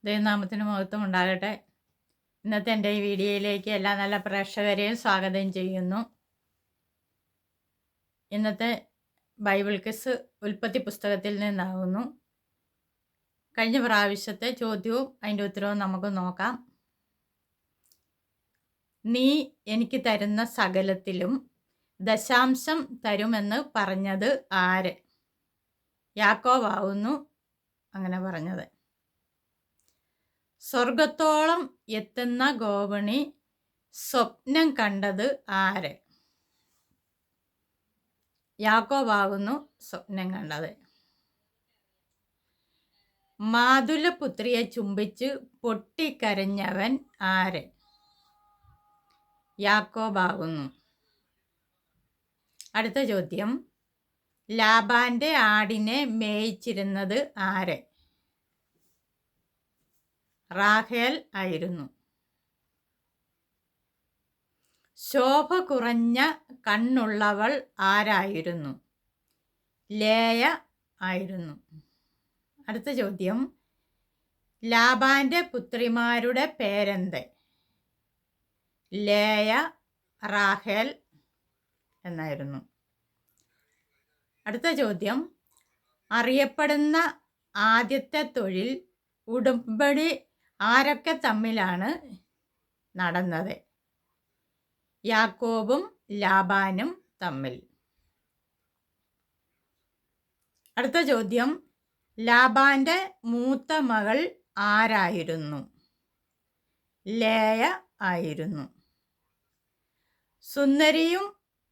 ദൈവനാമത്തിന് മഹത്വം ഉണ്ടാകട്ടെ. ഇന്നത്തെ എൻ്റെ ഈ വീഡിയോയിലേക്ക് എല്ലാ നല്ല പ്രേക്ഷകരെയും സ്വാഗതം ചെയ്യുന്നു. ഇന്നത്തെ ബൈബിൾ ക്വിസ് ഉൽപ്പത്തി പുസ്തകത്തിൽ നിന്നാകുന്നു. കഴിഞ്ഞ പ്രാവശ്യത്തെ ചോദ്യവും അതിൻ്റെ ഉത്തരവും നമുക്ക് നോക്കാം. നീ എനിക്ക് തരുന്ന സകലത്തിലും ദശാംശം തരുമെന്ന് പറഞ്ഞത് ആര്? യാക്കോബാവുന്നു അങ്ങനെ പറഞ്ഞത്. സ്വർഗത്തോളം എത്തുന്ന ഗോവണി സ്വപ്നം കണ്ടത് ആര്? യാക്കോബാകുന്നു സ്വപ്നം കണ്ടത്. മാതുലപുത്രിയെ ചുംബിച്ച് പൊട്ടിക്കരഞ്ഞവൻ ആര്? യാക്കോബാകുന്നു. അടുത്ത ചോദ്യം, ലാബാന്റെ ആടിനെ മേയിച്ചിരുന്നത് ആര്? റാഹേൽ ആയിരുന്നു. ശോഭ കുറഞ്ഞ കണ്ണുള്ളവൾ ആരായിരുന്നു? ലേയ ആയിരുന്നു. അടുത്ത ചോദ്യം, ലാബാന്റെ പുത്രിമാരുടെ പേരെന്ത്? ലേയ, റാഹേൽ എന്നായിരുന്നു. അടുത്ത ചോദ്യം, അറിയപ്പെടുന്ന ആദ്യത്തെ തൊഴിൽ ഉടമ്പടി ആരൊക്കെ തമ്മിലാണ് നടന്നത്? യാക്കോബും ലാബാനും തമ്മിൽ. അടുത്ത ചോദ്യം, ലാബാന്റെ മൂത്ത മകൾ ആരായിരുന്നു? ലേയ ആയിരുന്നു. സുന്ദരിയും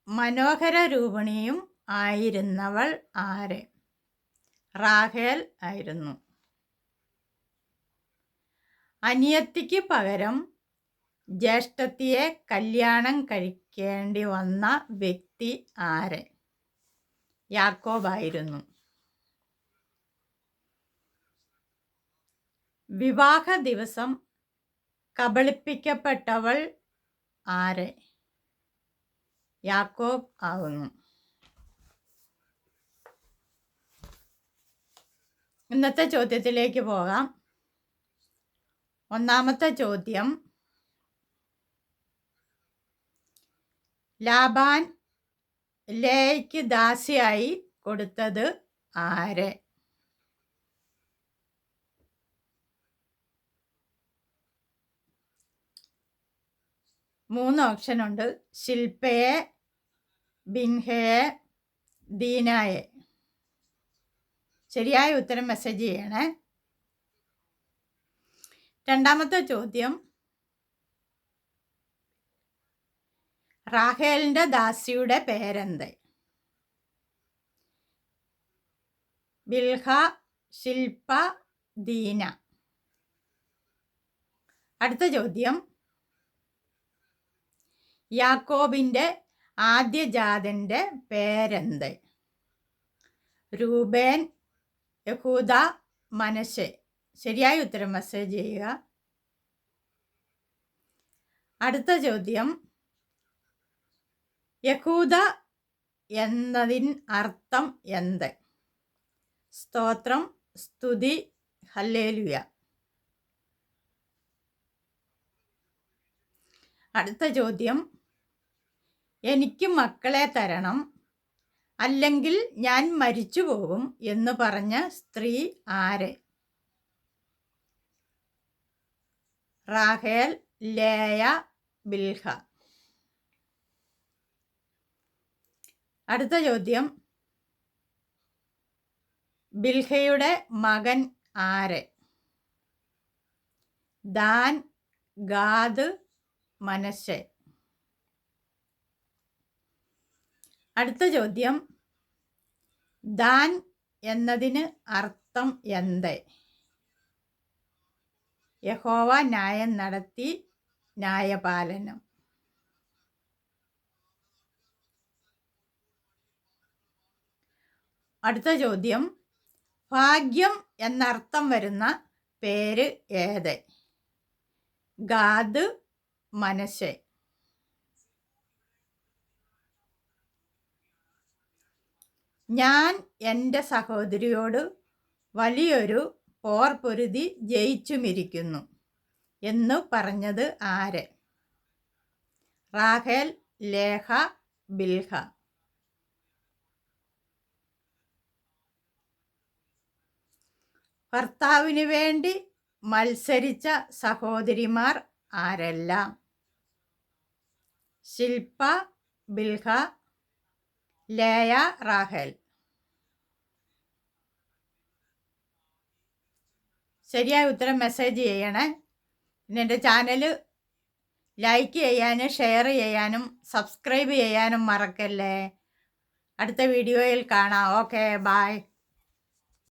മനോഹര രൂപിണിയും ആയിരുന്നവൾ ആര്? റാഹേൽ ആയിരുന്നു. അനിയത്തിക്ക് പകരം ജ്യേഷ്ഠത്തിയെ കല്യാണം കഴിക്കേണ്ടി വന്ന വ്യക്തി ആര്? യാക്കോബായിരുന്നു. വിവാഹ ദിവസം കബളിപ്പിക്കപ്പെട്ടവൾ ആര്? യാക്കോബ് ആകുന്നു. ഇന്നത്തെ ചോദ്യത്തിലേക്ക് പോകാം. ഒന്നാമത്തെ ചോദ്യം, ലാബാൻ ലേയ്ക്ക് ദാസിയായി കൊടുത്തത് ആര്? മൂന്ന് ഓപ്ഷൻ ഉണ്ട്. ശില്പയെ, ബിൻഹയെ, ദീനായെ. ശരിയായ ഉത്തരം മെസ്സേജ് ചെയ്യണേ. രണ്ടാമത്തെ ചോദ്യം, റാഹേലിന്റെ ദാസിയുടെ പേരെന്ത്? ബിൽഹ, ശില്പ, ദീന. അടുത്ത ചോദ്യം, യാക്കോബിന്റെ ആദ്യജാതന്റെ പേരെന്ത്? രൂബേൻ, യഹൂദ, മനശ്ശെ. ശരിയായ ഉത്തരം മെസ്സേജ് ചെയ്യുക. അടുത്ത ചോദ്യം, യഹൂദ എന്നതിന് അർത്ഥം എന്ത്? സ്തോത്രം, സ്തുതി, ഹല്ലേലൂയ. അടുത്ത ചോദ്യം, എനിക്ക് മക്കളെ തരണം, അല്ലെങ്കിൽ ഞാൻ മരിച്ചു പോകും എന്ന് പറഞ്ഞ സ്ത്രീ ആര്? റാഹേൽ, ലേയ, ബിൽഹ. അടുത്ത ചോദ്യം, ബിൽഹയുടെ മകൻ ആര്? ദാൻ, ഗാദ്, മനശ്ശെ. അടുത്ത ചോദ്യം, ദാൻ എന്നതിന് അർത്ഥം എന്ത്? യഹോവ ന്യായം നടത്തി, ന്യായപാലനം. അടുത്ത ചോദ്യം, ഭാഗ്യം എന്നർത്ഥം വരുന്ന പേര് ഏത്? ഗാദ്, മനശ്ശെ. ഞാൻ എൻ്റെ സഹോദരിയോട് വലിയൊരു പോർ പൊരുതി ജയിച്ചുമിരിക്കുന്നു എന്നു പറഞ്ഞത് ആര്? റാഹേൽ, ലേഹ, ബിൽഹ. ഭർത്താവിനു വേണ്ടി മത്സരിച്ച സഹോദരിമാർ ആരെല്ലാം? ശിൽപ, ബിൽഹ, ലേയ, റാഹേൽ. ശരിയായ ഉത്തരം മെസ്സേജ് ചെയ്യണേ. പിന്നെ എൻ്റെ ചാനൽ ലൈക്ക് ചെയ്യാനും ഷെയർ ചെയ്യാനും സബ്സ്ക്രൈബ് ചെയ്യാനും മറക്കല്ലേ. അടുത്ത വീഡിയോയിൽ കാണാം. Okay, by.